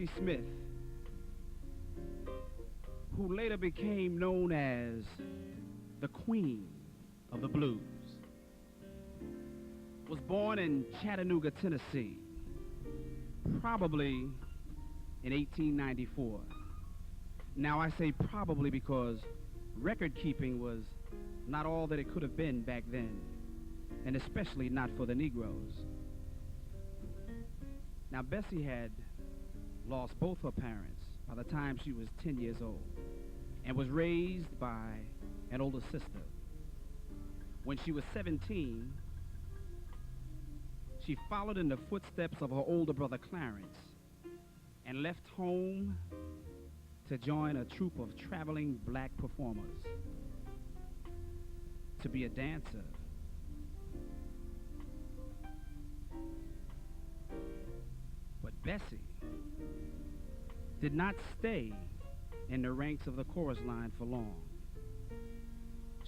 Bessie Smith, who later became known as the Queen of the Blues, was born in Chattanooga, Tennessee, probably in 1894. Now I say probably because record keeping was not all that it could have been back then, and especially not for the Negroes. Now Bessie had lost both her parents by the time she was 10 years old and was raised by an older sister. When she was 17, she followed in the footsteps of her older brother Clarence and left home to join a troupe of traveling black performers to be a dancer. But Bessie did not stay in the ranks of the chorus line for long.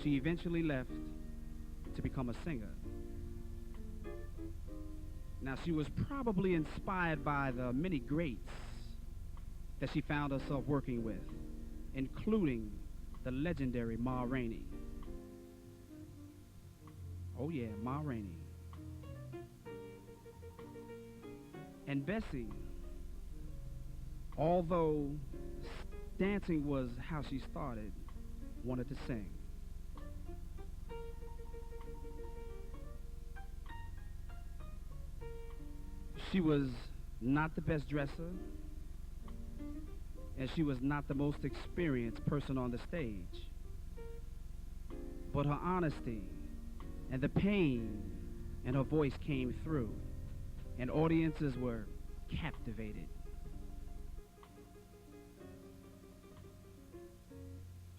She eventually left to become a singer. Now, she was probably inspired by the many greats that she found herself working with, including the legendary Ma Rainey. Oh yeah, Ma Rainey. And Bessie, although dancing was how she started, wanted to sing. She was not the best dresser, and she was not the most experienced person on the stage. But her honesty and the pain in her voice came through, and audiences were captivated.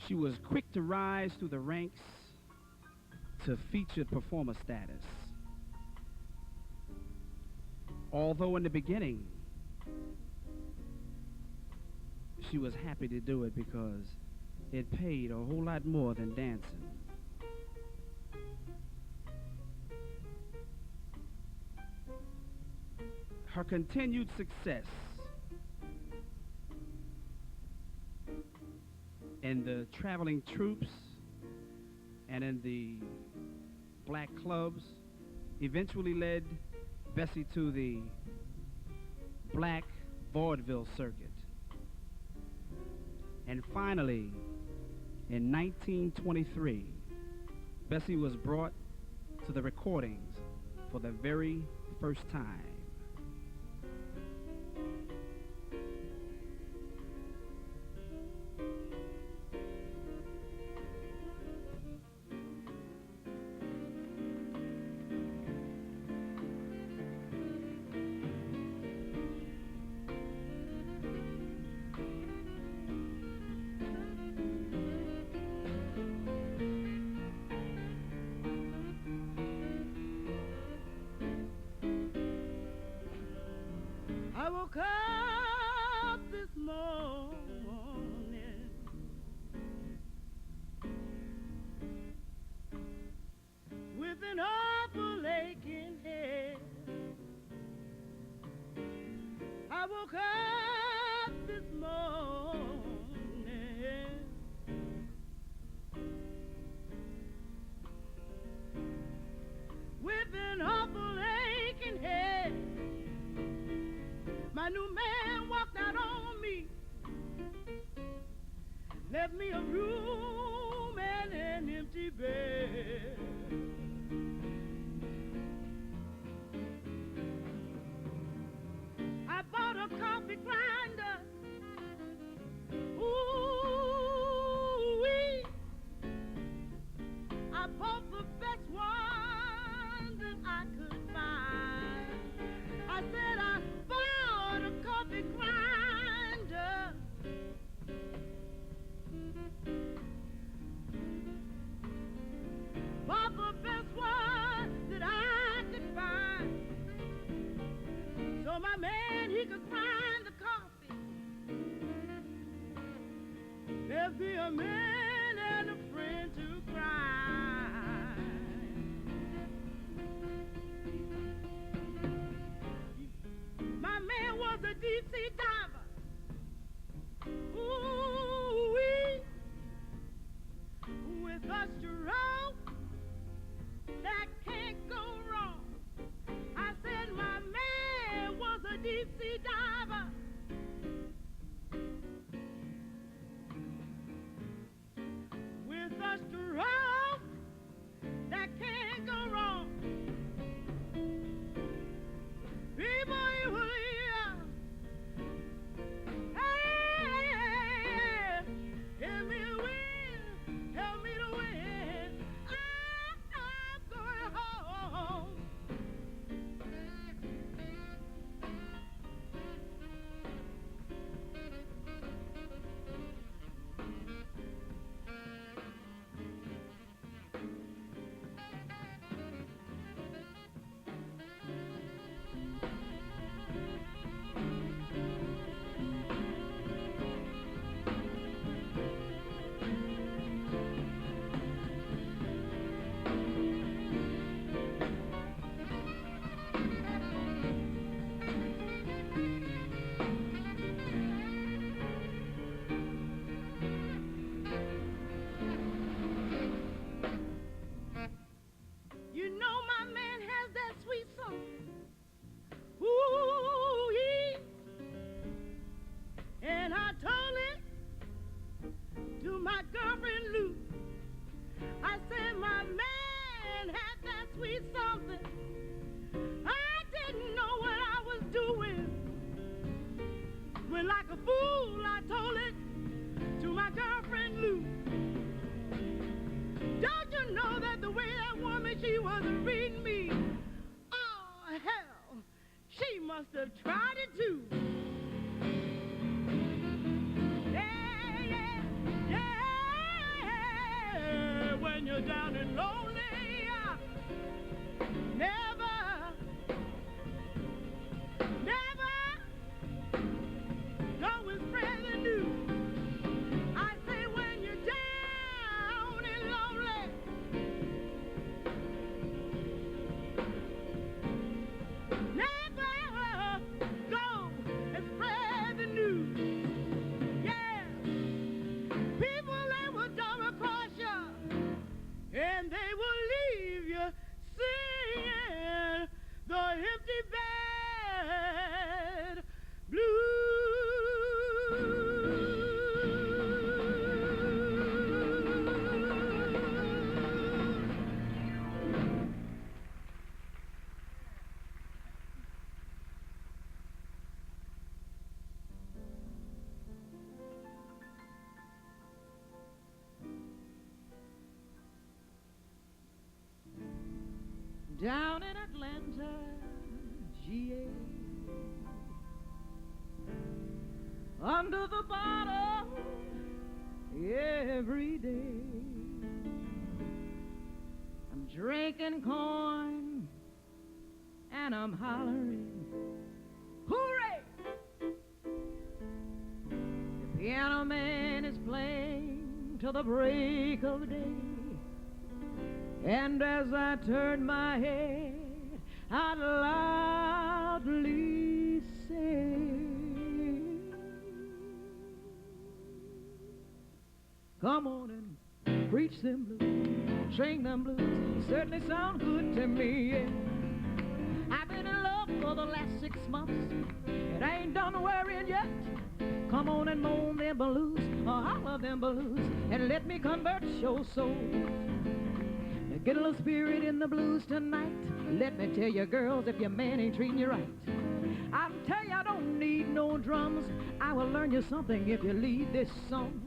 She was quick to rise through the ranks to featured performer status. Although in the beginning, she was happy to do it because it paid a whole lot more than dancing. Her continued success in the traveling troupes and in the black clubs eventually led Bessie to the black vaudeville circuit. And finally, in 1923, Bessie was brought to the recordings for the very first time. I woke up this morning with an awful aching head. I woke up this morning with an awful aching head. My new man walked out on me, left me a room and an empty bed. I bought a coffee grinder, ooh-wee. I bought the best one that I could find. I said I bought a coffee grinder, bought the best one that I could find, so my man, he could grind the coffee. There'll be a man and a friend to grind. My man was a deep sea diver. must have tried it too. Yeah, yeah, yeah. When you're down and lonely, never, never go and spread the news. I say when you're down and lonely, never go and spread the news. Yeah, people they will double cross you and they will leave you singing the empty bed blues. Down in Atlanta, GA, under the bottle every day, I'm drinking corn and I'm hollering, hooray! The piano man is playing till the break of day. And as I turn my head, I loudly say, come on and preach them blues, sing them blues, certainly sound good to me. Yeah. I've been in love for the last 6 months, it ain't done worrying yet. Come on and moan them blues, or holler them blues, and let me convert your soul. Get a little spirit in the blues tonight. Let me tell you, girls, if your man ain't treating you right, I'll tell you I don't need no drums. I will learn you something if you lead this song.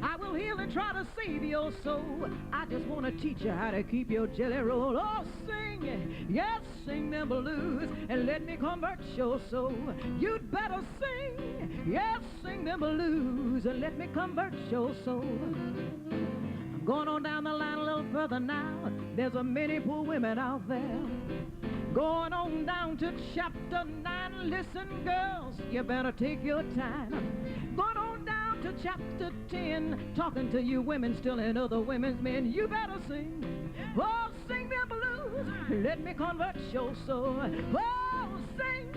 I will heal and try to save your soul. I just want to teach you how to keep your jelly roll. Oh, sing, yes, sing them blues, and let me convert your soul. You'd better sing, yes, sing them blues, and let me convert your soul. Going on down the line a little further now, there's a many poor women out there. Going on down to chapter 9, listen girls, you better take your time. Going on down to chapter 10, talking to you women still in other women's men, you better sing. Oh, sing the blues, let me convert your soul. Oh, sing,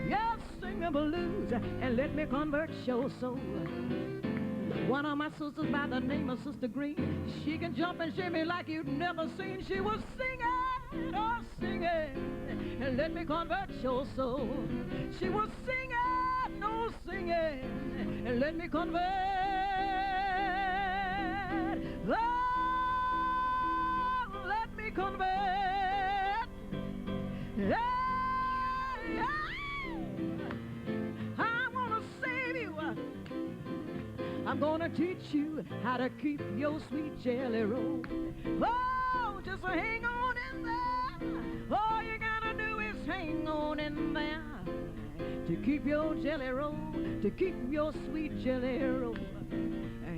yes, sing the blues, and let me convert your soul. One of my sisters by the name of Sister Green, she can jump and shimmy like you've never seen. She was singing, oh singing, and let me convert your soul. She was singing, oh singing, and let me convert. Oh, let me convert. Yeah, yeah. I want to save you. I'm gonna teach you how to keep your sweet jelly roll. Oh, just hang on in there. All you gotta do is hang on in there to keep your jelly roll, to keep your sweet jelly roll.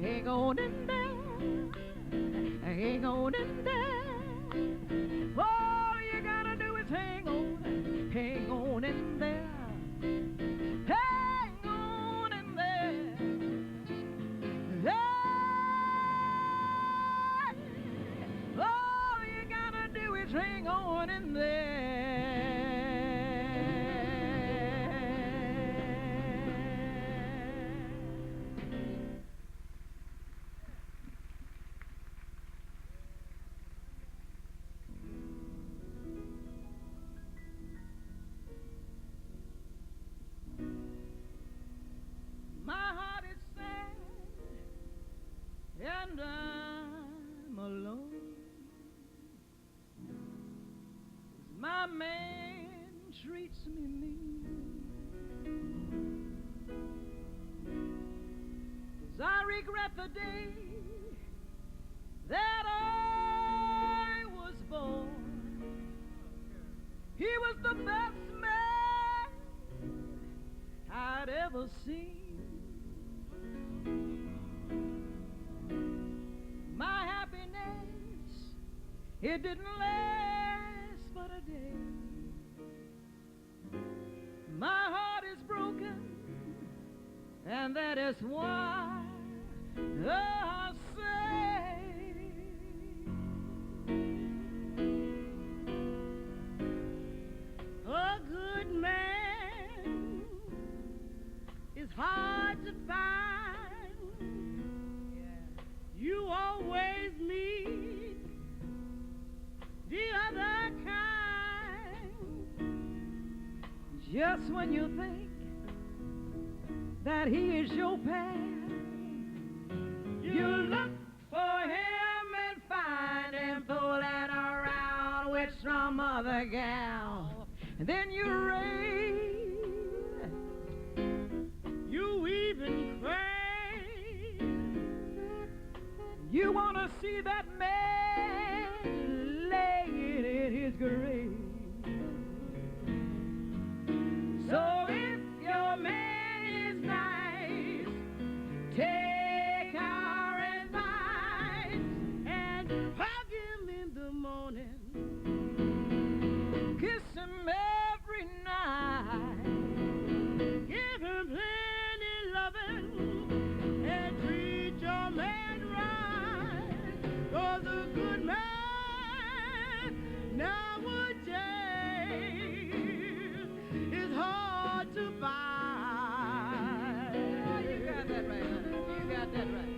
Hang on in there, hang on in there. All you gotta do is hang on in there. Hang on in there. All you gotta do is hang on in there. My heart is sad and I'm alone. My man treats me mean. 'Cause I regret the day that I was born. He was the best man ever seen. My happiness, it didn't last but a day. My heart is broken, and that is why I say a good man is hard to find. You always meet the other kind. Just when you think that he is your pal, you look for him and find him fooling around with some other gal. And then you rave, you even crave. You want to see that man laying in his grave. So if your man is nice, take our advice and hug him in the morning, kiss him every night, give him plenty loving, and treat your man right. 'Cause a good man nowadays is hard to find. Oh, you got that right, honey. You got that right.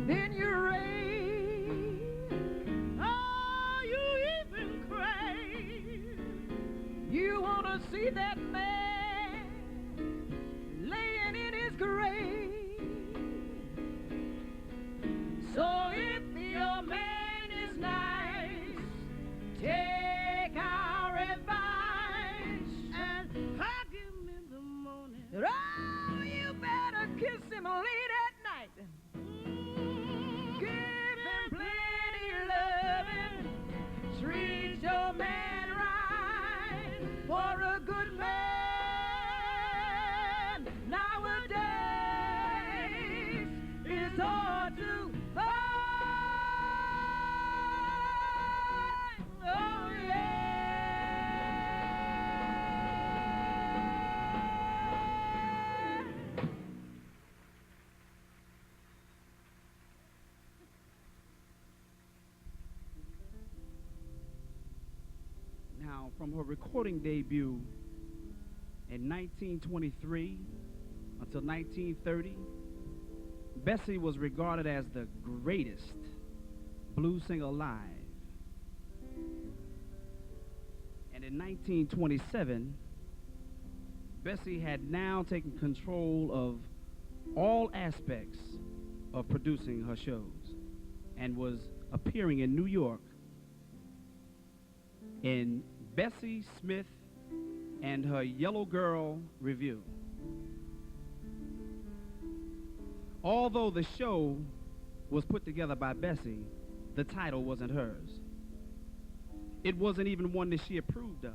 Then you rave, oh, you even crave. You want to see that man laying in his grave. So if your man is nice, take our advice and hug him in the morning. Oh, you better kiss him late at night. Give him plenty loving, treat your man right. For a good man nowadays is hard to find. Oh yeah. Now, from her recording debut in 1923 until 1930, Bessie was regarded as the greatest blues singer alive. And in 1927, Bessie had now taken control of all aspects of producing her shows and was appearing in New York in Bessie Smith and her Yellow Girl Review. Although the show was put together by Bessie, the title wasn't hers. It wasn't even one that she approved of.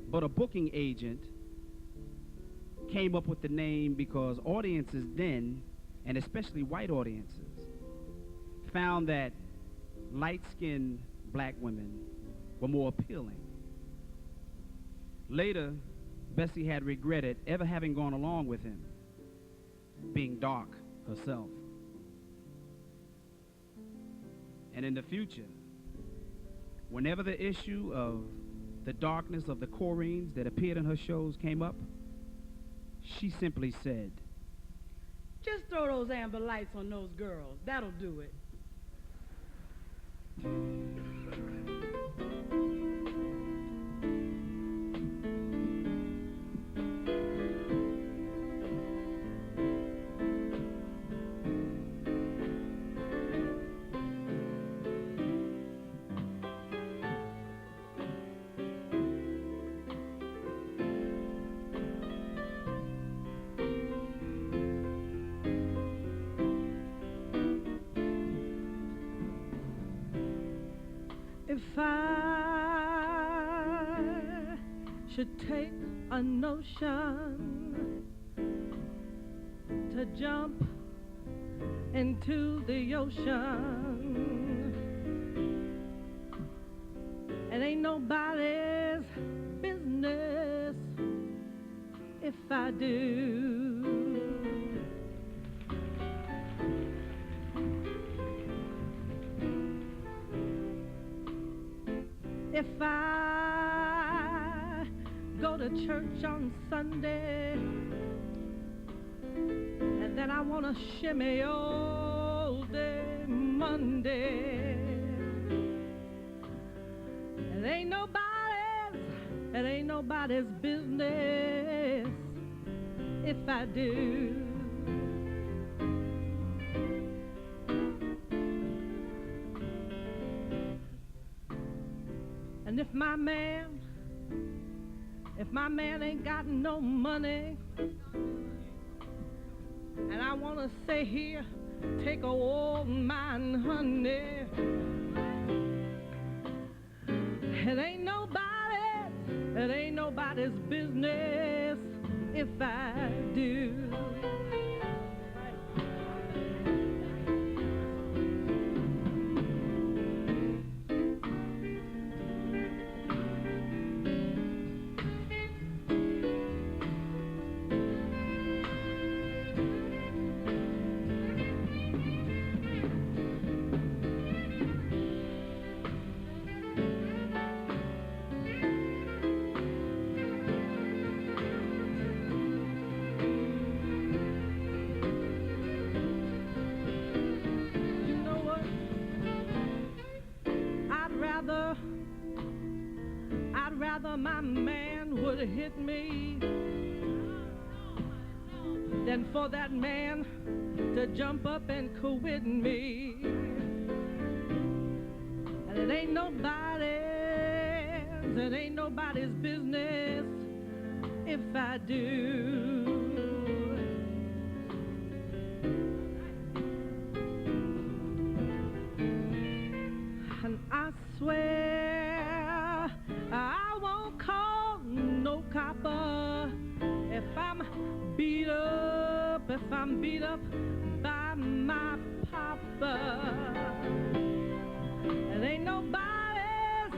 But a booking agent came up with the name because audiences then, and especially white audiences, found that light-skinned black women were more appealing. Later, Bessie had regretted ever having gone along with him, being dark herself. And in the future, whenever the issue of the darkness of the chorenes that appeared in her shows came up, she simply said, "Just throw those amber lights on those girls. That'll do it." If I should take a notion to jump into the ocean, it ain't nobody's business if I do. If I go to church on Sunday and then I want to shimmy all day Monday, it ain't nobody's business if I do. And if my man ain't got no money, and I want to say here, take a old mine, honey, it ain't nobody's business if I do. I'd rather my man would hit me than for that man to jump up and quit me. And it ain't nobody's business if I do. And I swear I won't call no copper if I'm beat up by my papa. It ain't nobody's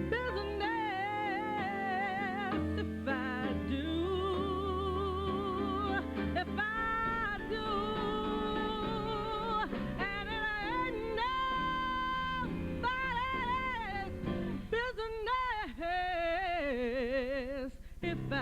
business if I do. If I do, and it ain't nobody's business if I do.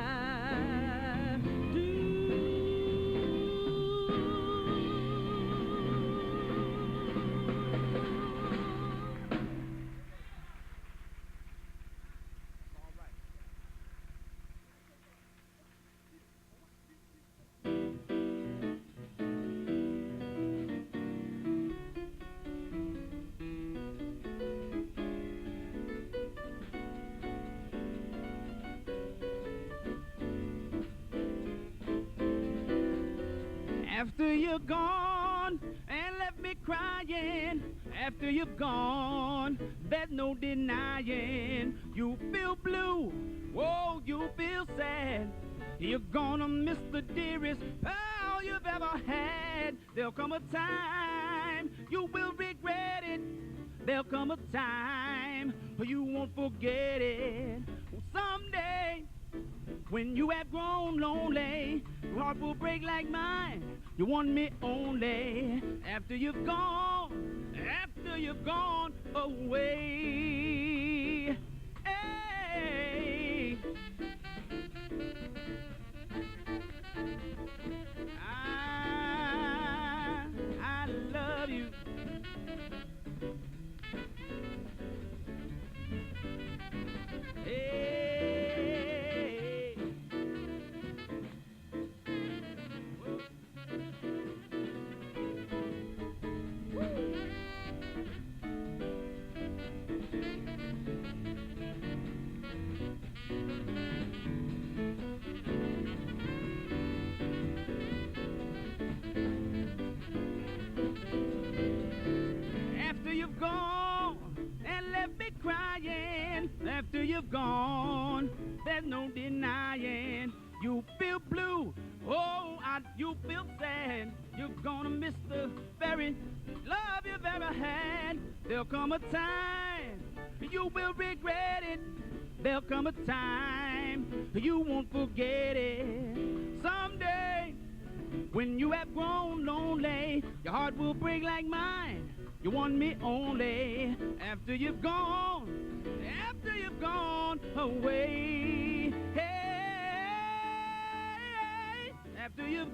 After you're gone and left me crying, after you're gone, there's no denying. You feel blue, whoa, you feel sad. You're gonna miss the dearest pal you've ever had. There'll come a time you will regret it. There'll come a time you won't forget it. Someday, when you have grown lonely, your heart will break like mine. You want me only after you've gone away. Hey. I love you. Hey. you've gone, there's no denying. You feel blue, you feel sad. You're gonna miss the very love you've ever had. There'll come a time you will regret it. There'll come a time you won't forget it. Someday, when you have grown lonely, your heart will break like mine. You want me only after you've gone away. Hey, after you've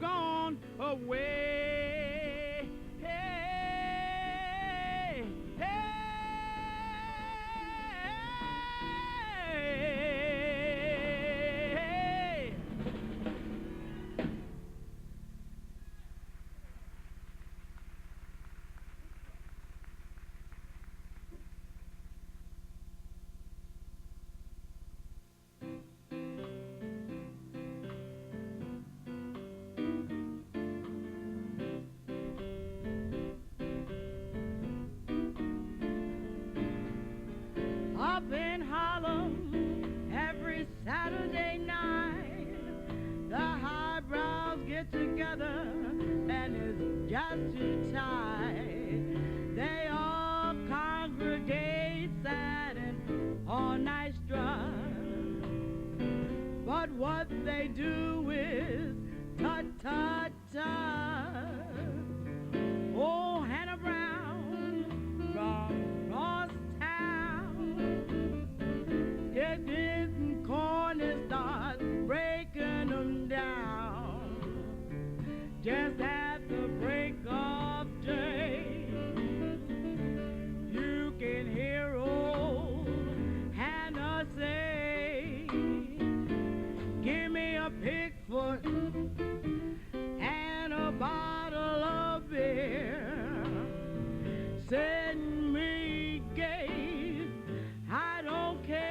gone away. Hey, hey. Up in Harlem every Saturday night, the highbrows get together and it's just too tight. They all congregate sad and all night strut, but what they do is tut tut tut. Oh, Hannah Brown from getting corn and start breaking them down. Just at the break of day, you can hear old Hannah say, give me a pigfoot and a bottle of beer. Send me gay, I don't care.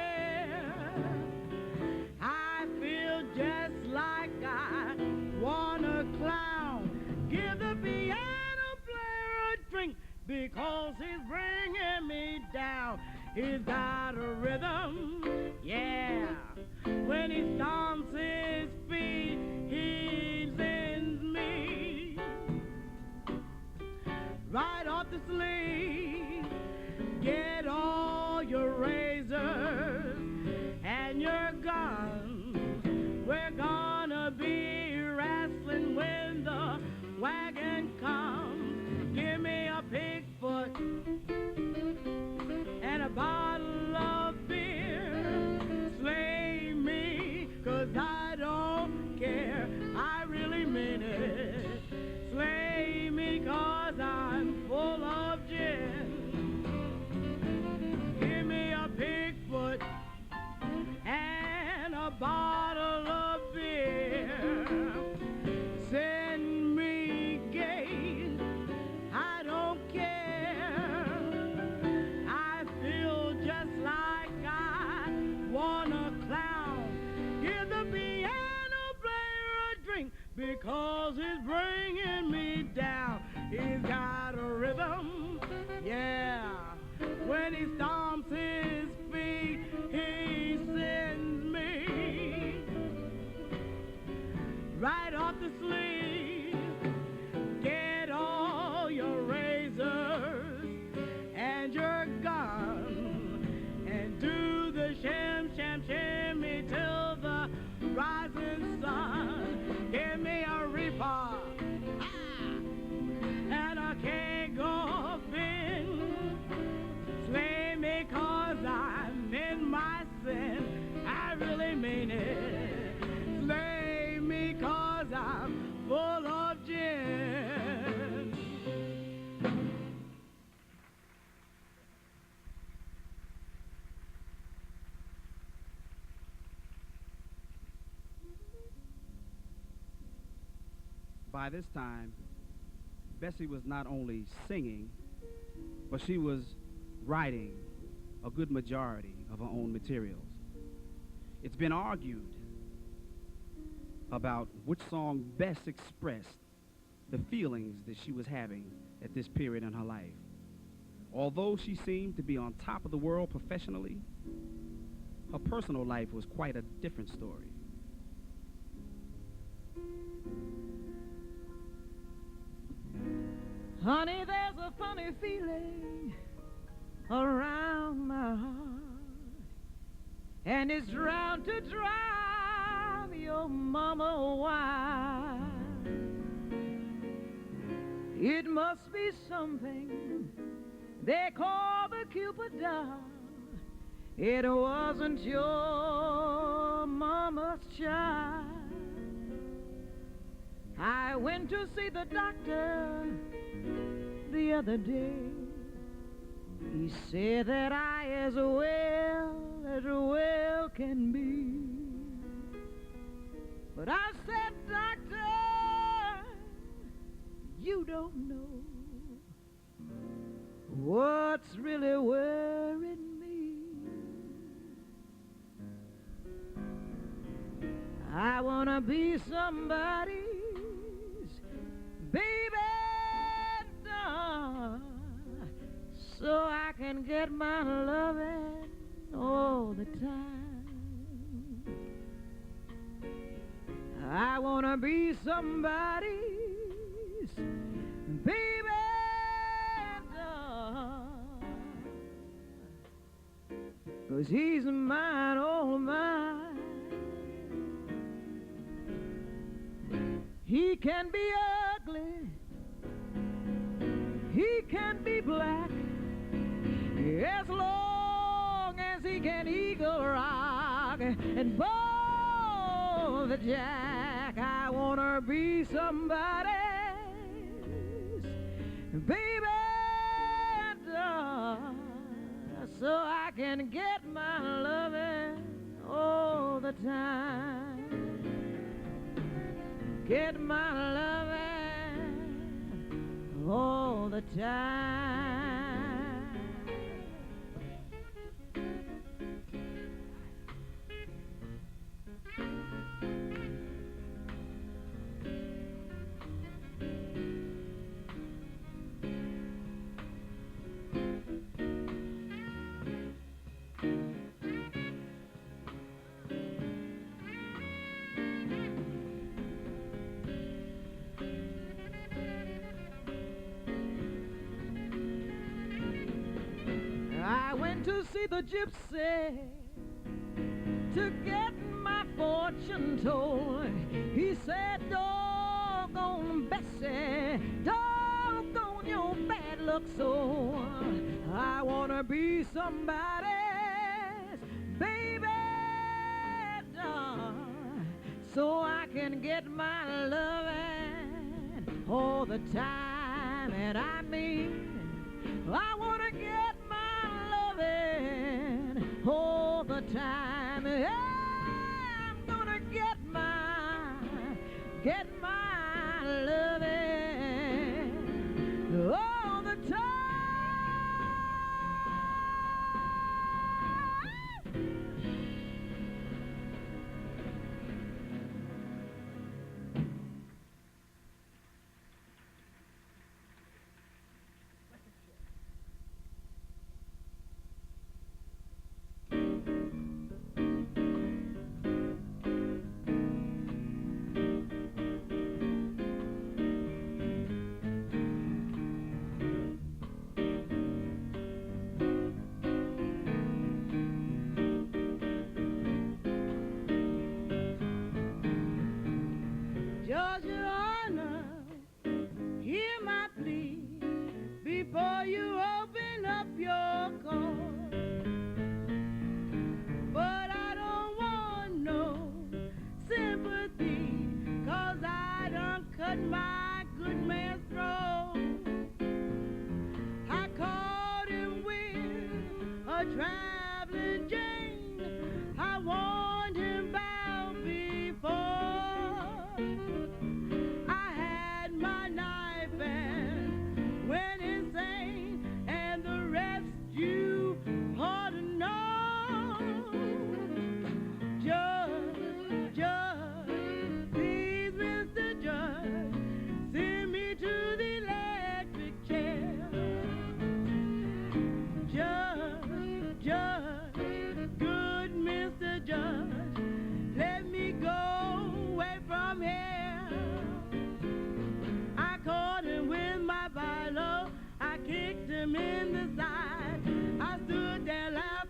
Just like I want a clown. Give the piano player a drink because he's bringing me down. He's got a rhythm, yeah. When he stomps his feet, he sends me right off the sleeve. Get all your razors and your guns. We're gonna be wrestling when the wagon comes. Give me a pigfoot and a bottle of beer. Slay me, 'cause I don't care. I really mean it. Slay me, 'cause I'm full of gin. Give me a pigfoot and a bottle of beer. Send me gay, I don't care. I feel just like I want a clown. Give the piano player a drink because he's bringing me down. He's got a rhythm, yeah. When he stomps his feet, he sends me right off the sleeve. Get all your razors and your gun and do the shim sham shimmy till the rising sun. Give me a reaper and a keg of beer. Slay me 'cause I'm in my sin. I really mean it. Slay me 'cause I'm full of gin. By this time, Bessie was not only singing, but she was writing a good majority of her own materials. It's been argued about which song best expressed the feelings that she was having at this period in her life. Although she seemed to be on top of the world professionally, her personal life was quite a different story. Honey, there's a funny feeling around my heart, and it's drowned to drive your mama wild. It must be something they call the Cupid doll. It wasn't your mama's child. I went to see the doctor the other day. He said that I as well can be. But I said, doctor, you don't know what's really worrying me. I wanna be somebody's baby doll, so I can get my loving all the time. I wanna be somebody's baby doll, 'cause he's mine, all mine. He can be ugly, he can be black, as long as he can eagle rock and bowl the jack. I wanna be somebody's baby doll, so I can get my loving all the time. Get my loving all the time. I went to see the gypsy to get my fortune told. He said, doggone Bessie, doggone your bad luck so. I wanna be somebody's baby doll, so I can get my loving all the time. And I mean, I wanna get all the time. Yeah, I'm gonna get my loving all the time. Judge Your Honor, hear my plea before you open up your court. But I don't want no sympathy, 'cause I done cut my good man's throat. I caught him with a traveling Jane. I warned him about before.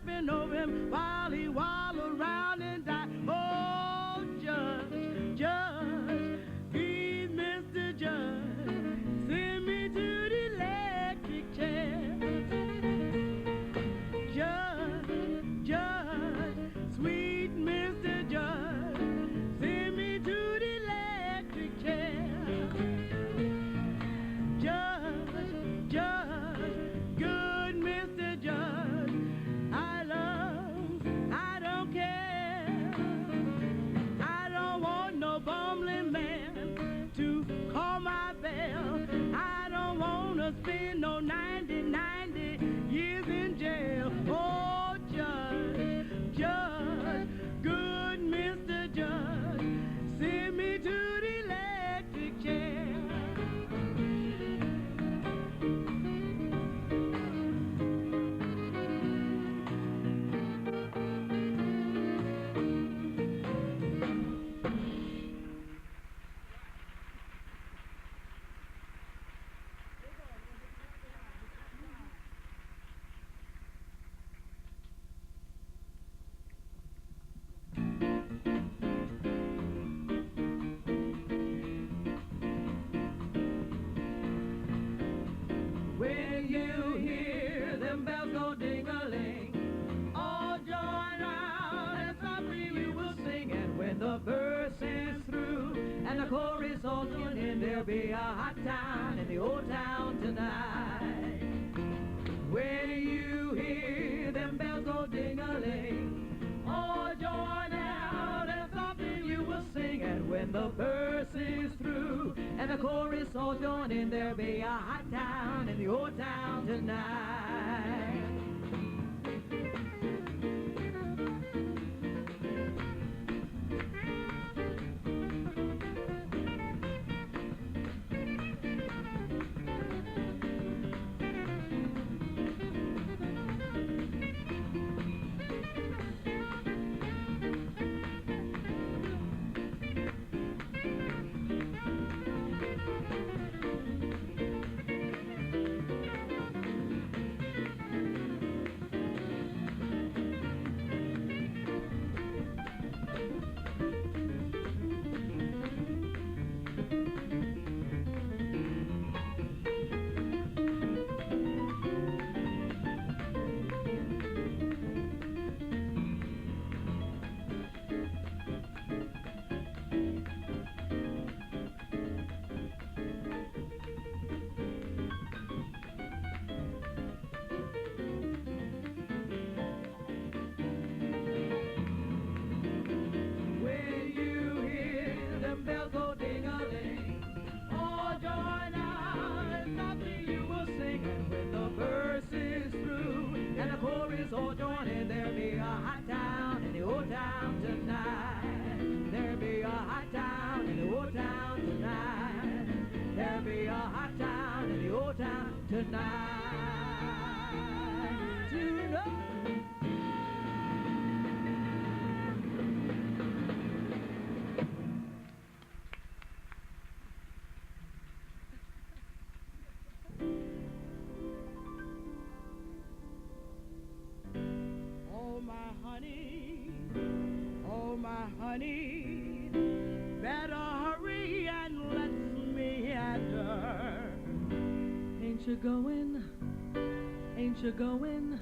tripping over him while he wallowed around and died. Oh, judge, judge, please, Mr. Judge, send me to the electric chair. Judge, judge, sweet Mr. Judge, send me to the electric chair. Judge, judge, good Mr. Judge, I don't care. I don't want no bumbling man to call my bell. I don't want to spend no 90 years in jail. Oh, judge, judge, good Mr. Judge, send me to the electric chair. When you hear them bells go ding-a-ling, all join out and softly we will sing. And when the verse is through and the chorus all join in, there'll be a hot town in the old town tonight. When you hear them bells go ding-a-ling, all join out and softly you will sing. And when the verse is through and the chorus all join in, there'll be a hot town in the old town tonight. When you hear them bells go ding-a-ling, all join out and softly you will sing. And when the verse is through and the chorus all join in, there'll be a hot town in the old town tonight. There'll be a hot town in the old town tonight. There'll be a hot town in the old town tonight. Tonight. Oh my honey, better hurry and let me at her. Ain't you going? Ain't you going?